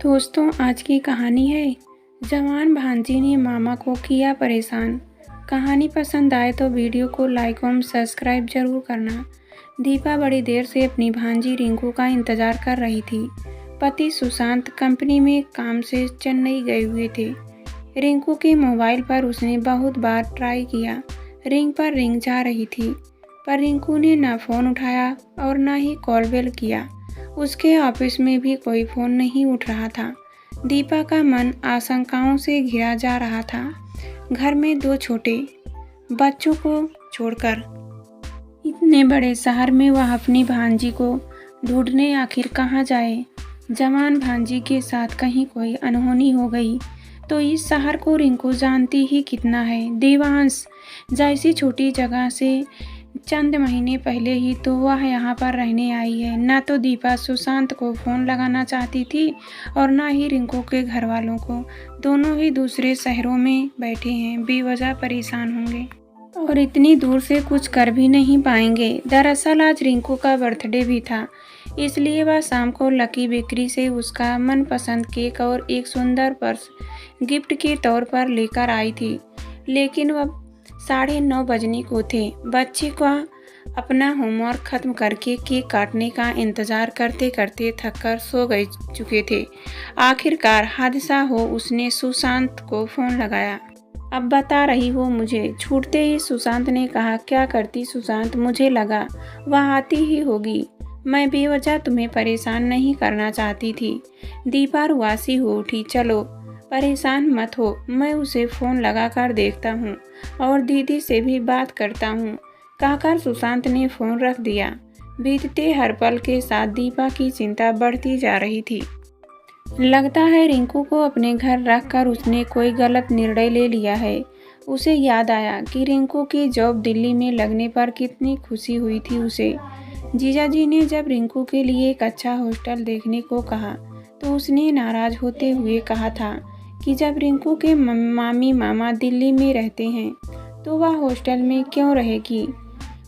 दोस्तों, आज की कहानी है जवान भांजी ने मामा को किया परेशान। कहानी पसंद आए तो वीडियो को लाइक और सब्सक्राइब जरूर करना। दीपा बड़ी देर से अपनी भांजी रिंकू का इंतजार कर रही थी। पति सुशांत कंपनी में काम से चेन्नई गए हुए थे। रिंकू के मोबाइल पर उसने बहुत बार ट्राई किया। रिंग पर रिंग जा रही थी, पर रिंकू ने ना फ़ोन उठाया और ना ही कॉल बैक किया। उसके ऑफिस में भी कोई फ़ोन नहीं उठ रहा था। दीपा का मन आशंकाओं से घिरा जा रहा था। घर में 2 छोटे बच्चों को छोड़कर इतने बड़े शहर में वह अपनी भांजी को ढूंढने आखिर कहाँ जाए। जवान भांजी के साथ कहीं कोई अनहोनी हो गई तो इस शहर को रिंकू जानती ही कितना है। देवांश जैसी छोटी जगह से चंद महीने पहले ही तो वह यहाँ पर रहने आई है। न तो दीपा सुशांत को फ़ोन लगाना चाहती थी और न ही रिंकू के घर वालों को। दोनों ही दूसरे शहरों में बैठे हैं, बेवजह परेशान होंगे और इतनी दूर से कुछ कर भी नहीं पाएंगे। दरअसल आज रिंकू का बर्थडे भी था, इसलिए वह शाम को लकी बेकरी से उसका मनपसंद केक और एक सुंदर पर्स गिफ्ट के तौर पर लेकर आई थी। लेकिन वह 9:30 बजने को थे। बच्चे का अपना होमवर्क खत्म करके केक काटने का इंतजार करते करते थककर सो गए चुके थे। आखिरकार हादसा हो उसने सुशांत को फ़ोन लगाया। अब बता रही हो मुझे? छूटते ही सुशांत ने कहा। क्या करती सुशांत? मुझे लगा वह आती ही होगी। मैं बेवजह तुम्हें परेशान नहीं करना चाहती थी। दीपा रुआसी हो उठी। चलो परेशान मत हो, मैं उसे फ़ोन लगाकर देखता हूँ और दीदी से भी बात करता हूँ, कहकर सुशांत ने फ़ोन रख दिया। बीतते हर पल के साथ दीपा की चिंता बढ़ती जा रही थी। लगता है रिंकू को अपने घर रखकर उसने कोई गलत निर्णय ले लिया है। उसे याद आया कि रिंकू की जॉब दिल्ली में लगने पर कितनी खुशी हुई थी उसे। जीजाजी ने जब रिंकू के लिए एक अच्छा हॉस्टल देखने को कहा तो उसने नाराज़ होते हुए कहा था कि जब रिंकू के मामी मामा दिल्ली में रहते हैं तो वह हॉस्टल में क्यों रहेगी।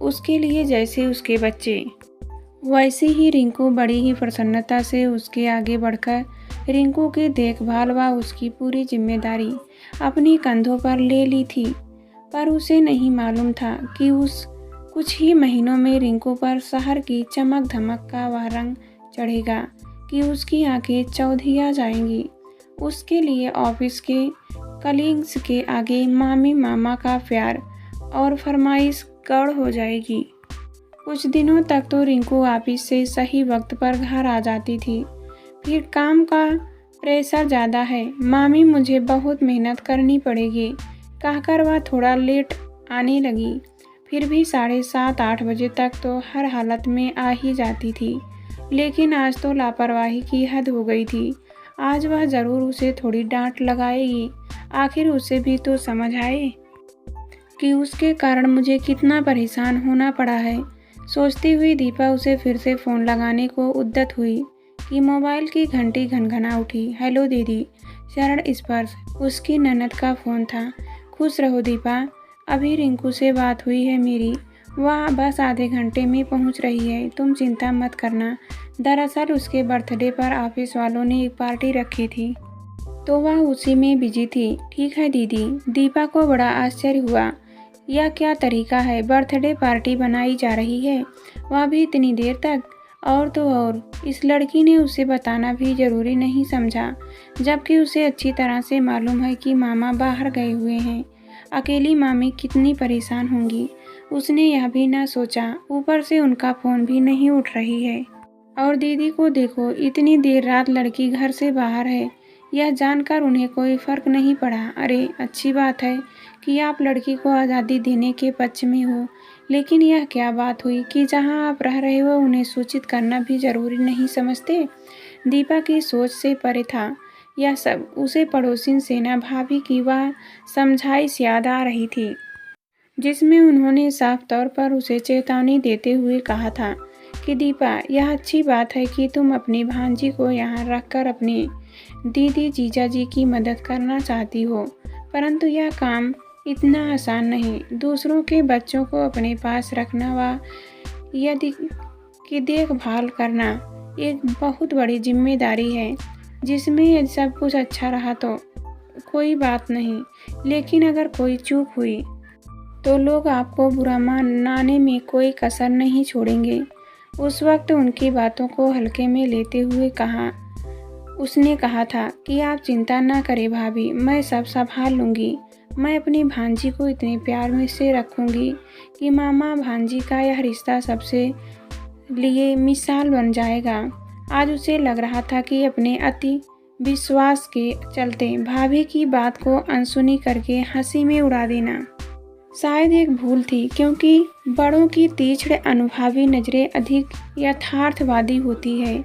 उसके लिए जैसे उसके बच्चे, वैसे ही रिंकू बड़ी ही प्रसन्नता से उसके आगे बढ़कर रिंकू की देखभाल व उसकी पूरी जिम्मेदारी अपने कंधों पर ले ली थी। पर उसे नहीं मालूम था कि उस कुछ ही महीनों में रिंकू पर शहर की चमक धमक का वह रंग चढ़ेगा कि उसकी आंखें चौधिया जाएंगी। उसके लिए ऑफिस के कलीग्स के आगे मामी मामा का प्यार और फरमाइश गढ़ हो जाएगी। कुछ दिनों तक तो रिंकू ऑफिस से सही वक्त पर घर आ जाती थी। फिर काम का प्रेशर ज़्यादा है, मामी मुझे बहुत मेहनत करनी पड़ेगी, कहकर वह थोड़ा लेट आने लगी। फिर भी 7:30-8 बजे तक तो हर हालत में आ ही जाती थी। लेकिन आज तो लापरवाही की हद हो गई थी। आज वह ज़रूर उसे थोड़ी डांट लगाएगी। आखिर उसे भी तो समझ आए कि उसके कारण मुझे कितना परेशान होना पड़ा है। सोचती हुई दीपा उसे फिर से फ़ोन लगाने को उद्यत हुई कि मोबाइल की घंटी घनघना उठी। हेलो दीदी। चरण स्पर्श उसकी ननद का फ़ोन था। खुश रहो दीपा, अभी रिंकू से बात हुई है मेरी, वह बस आधे घंटे में पहुंच रही है, तुम चिंता मत करना। दरअसल उसके बर्थडे पर ऑफिस वालों ने एक पार्टी रखी थी तो वह उसी में बिजी थी। ठीक है दीदी। दीपा को बड़ा आश्चर्य हुआ। यह क्या तरीका है, बर्थडे पार्टी बनाई जा रही है, वह भी इतनी देर तक। और तो और इस लड़की ने उसे बताना भी ज़रूरी नहीं समझा, जबकि उसे अच्छी तरह से मालूम है कि मामा बाहर गए हुए हैं। अकेली मामी कितनी परेशान होंगी, उसने यह भी ना सोचा। ऊपर से उनका फ़ोन भी नहीं उठ रही है। और दीदी को देखो, इतनी देर रात लड़की घर से बाहर है, यह जानकर उन्हें कोई फ़र्क नहीं पड़ा। अरे अच्छी बात है कि आप लड़की को आज़ादी देने के पक्ष में हो, लेकिन यह क्या बात हुई कि जहां आप रह रहे हो उन्हें सूचित करना भी ज़रूरी नहीं समझते। दीपा की सोच से परे था यह सब। उसे पड़ोसिन सेना भाभी की वह समझाइश याद आ रही थी, जिसमें उन्होंने साफ तौर पर उसे चेतावनी देते हुए कहा था कि दीपा, यह अच्छी बात है कि तुम अपनी भांजी को यहाँ रखकर अपनी दीदी जीजाजी की मदद करना चाहती हो, परंतु यह काम इतना आसान नहीं। दूसरों के बच्चों को अपने पास रखना व यदि की देखभाल करना एक बहुत बड़ी जिम्मेदारी है। जिसमें सब कुछ अच्छा रहा तो कोई बात नहीं, लेकिन अगर कोई चूक हुई तो लोग आपको बुरा मनाने में कोई कसर नहीं छोड़ेंगे। उस वक्त उनकी बातों को हल्के में लेते हुए उसने कहा था कि आप चिंता ना करें भाभी, मैं सब संभाल लूँगी। मैं अपनी भांजी को इतने प्यार में से रखूँगी कि मामा भांजी का यह रिश्ता सबसे लिए मिसाल बन जाएगा। आज उसे लग रहा था कि अपने अति विश्वास के चलते भाभी की बात को अनसुनी करके हंसी में उड़ा देना शायद एक भूल थी, क्योंकि बड़ों की तीक्ष्ण अनुभवी नज़रें अधिक यथार्थवादी होती है।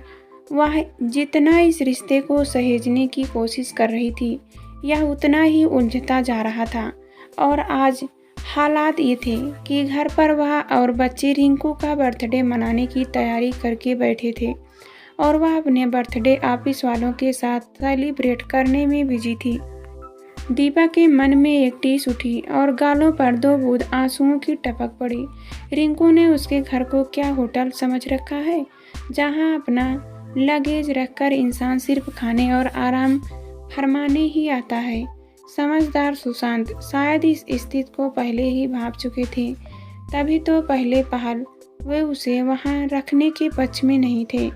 वह जितना इस रिश्ते को सहेजने की कोशिश कर रही थी, यह उतना ही उलझता जा रहा था। और आज हालात ये थे कि घर पर वह और बच्चे रिंकू का बर्थडे मनाने की तैयारी करके बैठे थे और वह अपने बर्थडे ऑफिस वालों के साथ सेलिब्रेट करने में बिजी थी। दीपा के मन में एक टीस उठी और गालों पर 2 बूंद आंसुओं की टपक पड़ी। रिंकू ने उसके घर को क्या होटल समझ रखा है, जहां अपना लगेज रखकर इंसान सिर्फ खाने और आराम फरमाने ही आता है। समझदार सुशांत शायद इस स्थिति को पहले ही भांप चुके थे, तभी तो पहले पहल वे उसे वहां रखने के पक्ष में नहीं थे।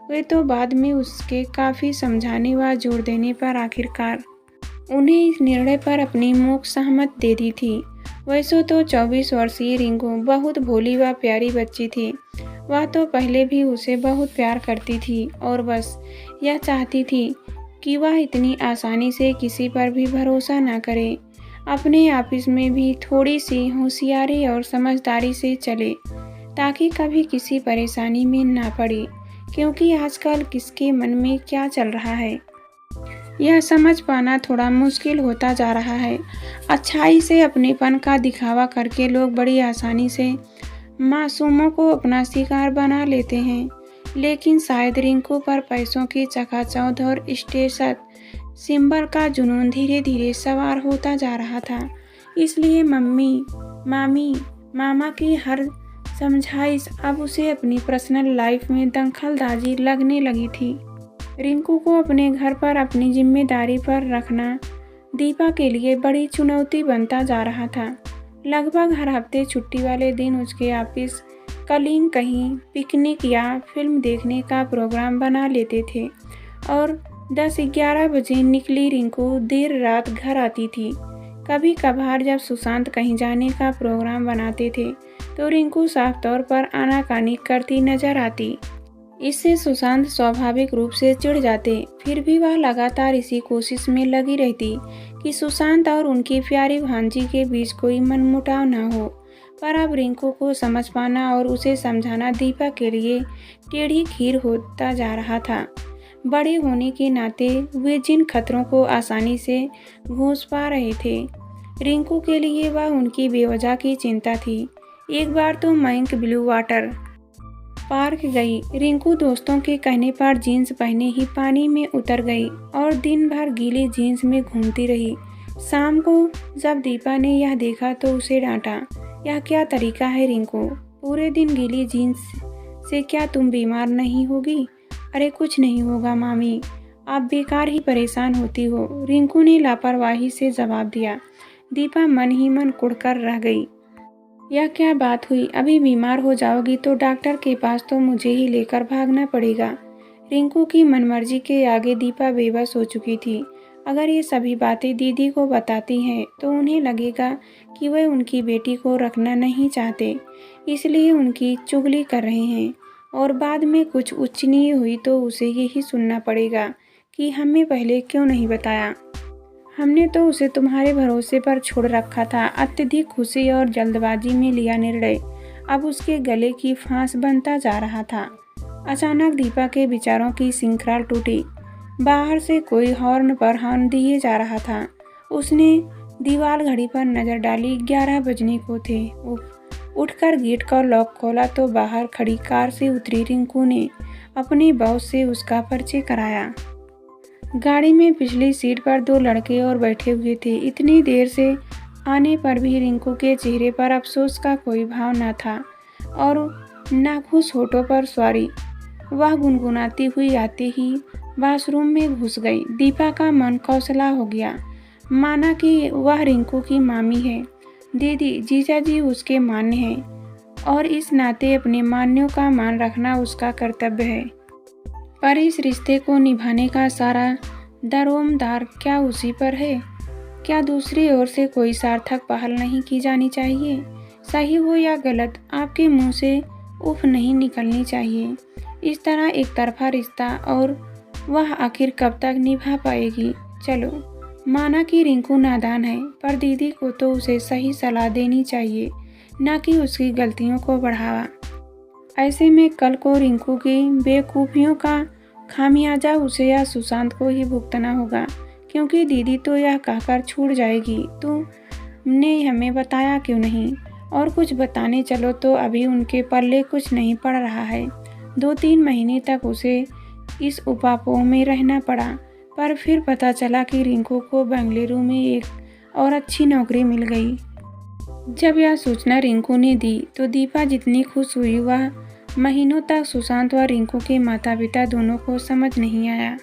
वे तो बाद में उसके काफ़ी समझाने व जोर देने पर आखिरकार उन्हें इस निर्णय पर अपनी मूक सहमत दे दी थी। वैसे तो 24 वर्षीय रिंकू बहुत भोली व प्यारी बच्ची थी। वह तो पहले भी उसे बहुत प्यार करती थी और बस यह चाहती थी कि वह इतनी आसानी से किसी पर भी भरोसा न करे। अपने ऑफिस में भी थोड़ी सी होशियारी और समझदारी से चले, ताकि कभी किसी परेशानी में ना पड़े, क्योंकि आजकल किसके मन में क्या चल रहा है यह समझ पाना थोड़ा मुश्किल होता जा रहा है। अच्छाई से अपनेपन का दिखावा करके लोग बड़ी आसानी से मासूमों को अपना शिकार बना लेते हैं, लेकिन शायद रिंकू पर पैसों की चकाचौंध और स्टेटस सिंबल का जुनून धीरे धीरे सवार होता जा रहा था। इसलिए मम्मी, मामी, मामा की हर समझाइश अब उसे अपनी पर्सनल लाइफ में दखलंदाजी लगने लगी थी। रिंकू को अपने घर पर अपनी जिम्मेदारी पर रखना दीपा के लिए बड़ी चुनौती बनता जा रहा था। लगभग हर हफ्ते छुट्टी वाले दिन उसके ऑफिस कलीग कहीं पिकनिक या फिल्म देखने का प्रोग्राम बना लेते थे और 10-11 बजे निकली रिंकू देर रात घर आती थी। कभी कभार जब सुशांत कहीं जाने का प्रोग्राम बनाते थे तो रिंकू साफ तौर पर आनाकानी करती नजर आती। इससे सुशांत स्वाभाविक रूप से चिढ़ जाते। फिर भी वह लगातार इसी कोशिश में लगी रहती कि सुशांत और उनकी प्यारी भांजी के बीच कोई मनमुटाव न हो। पर अब रिंकू को समझ पाना और उसे समझाना दीपा के लिए टेढ़ी खीर होता जा रहा था। बड़े होने के नाते वे जिन खतरों को आसानी से घूस पा रहे थे, रिंकू के लिए वह उनकी बेवजह की चिंता थी। एक बार तो मयंक ब्लू वाटर पार्क गई। रिंकू दोस्तों के कहने पर जीन्स पहने ही पानी में उतर गई और दिन भर गीली जीन्स में घूमती रही। शाम को जब दीपा ने यह देखा तो उसे डांटा, यह क्या तरीका है रिंकू, पूरे दिन गीली जीन्स से क्या तुम बीमार नहीं होगी? अरे कुछ नहीं होगा मामी, आप बेकार ही परेशान होती हो, रिंकू ने लापरवाही से जवाब दिया। दीपा मन ही मन कुढ़कर रह गई। यह क्या बात हुई, अभी बीमार हो जाओगी तो डॉक्टर के पास तो मुझे ही लेकर भागना पड़ेगा। रिंकू की मनमर्जी के आगे दीपा बेबस हो चुकी थी। अगर ये सभी बातें दीदी को बताती हैं तो उन्हें लगेगा कि वह उनकी बेटी को रखना नहीं चाहते, इसलिए उनकी चुगली कर रहे हैं और बाद में कुछ उच्चनीय हुई तो उसे यही सुनना पड़ेगा कि हमें पहले क्यों नहीं बताया, हमने तो उसे तुम्हारे भरोसे पर छोड़ रखा था। अत्यधिक खुशी और जल्दबाजी में लिया निर्णय अब उसके गले की फांस बनता जा रहा था। अचानक दीपा के विचारों की श्रृंखला टूटी। बाहर से कोई हॉर्न पर हॉर्न दिए जा रहा था। उसने दीवार घड़ी पर नजर डाली, 11 बजने को थे। उठकर गेट का लॉक खोला तो बाहर खड़ी कार से उतरी रिंकू ने अपने बॉस से उसका परिचय कराया। गाड़ी में पिछली सीट पर 2 लड़के और बैठे हुए थे। इतनी देर से आने पर भी रिंकू के चेहरे पर अफसोस का कोई भाव न था और नाखुश होठों पर सॉरी। वह गुनगुनाती हुई आते ही वॉशरूम में घुस गई। दीपा का मन कौसला हो गया, माना कि वह रिंकू की मामी है। दीदी जीजा जी उसके मान्य हैं और इस नाते अपने मान्यों का मान रखना उसका कर्तव्य है। पर इस रिश्ते को निभाने का सारा दारोमदार क्या उसी पर है? क्या दूसरी ओर से कोई सार्थक पहल नहीं की जानी चाहिए? सही हो या गलत, आपके मुंह से उफ नहीं निकलनी चाहिए। इस तरह एक तरफा रिश्ता और वह आखिर कब तक निभा पाएगी? चलो माना कि रिंकू नादान है, पर दीदी को तो उसे सही सलाह देनी चाहिए, न कि उसकी गलतियों को बढ़ावा। ऐसे में कल को रिंकू की बेवकूफ़ियों का खामियाजा उसे या सुशांत को ही भुगतना होगा, क्योंकि दीदी तो यह कहकर छूट जाएगी, तुमने हमें बताया क्यों नहीं? और कुछ बताने चलो तो अभी उनके पल्ले कुछ नहीं पड़ रहा है। 2-3 महीने तक उसे इस उपापोह में रहना पड़ा, पर फिर पता चला कि रिंकू को बेंगलुरु में एक और अच्छी नौकरी मिल गई। जब यह सूचना रिंकू ने दी तो दीपा जितनी खुश हुई, वह महीनों तक सुशांत व रिंकू के माता पिता दोनों को समझ नहीं आया।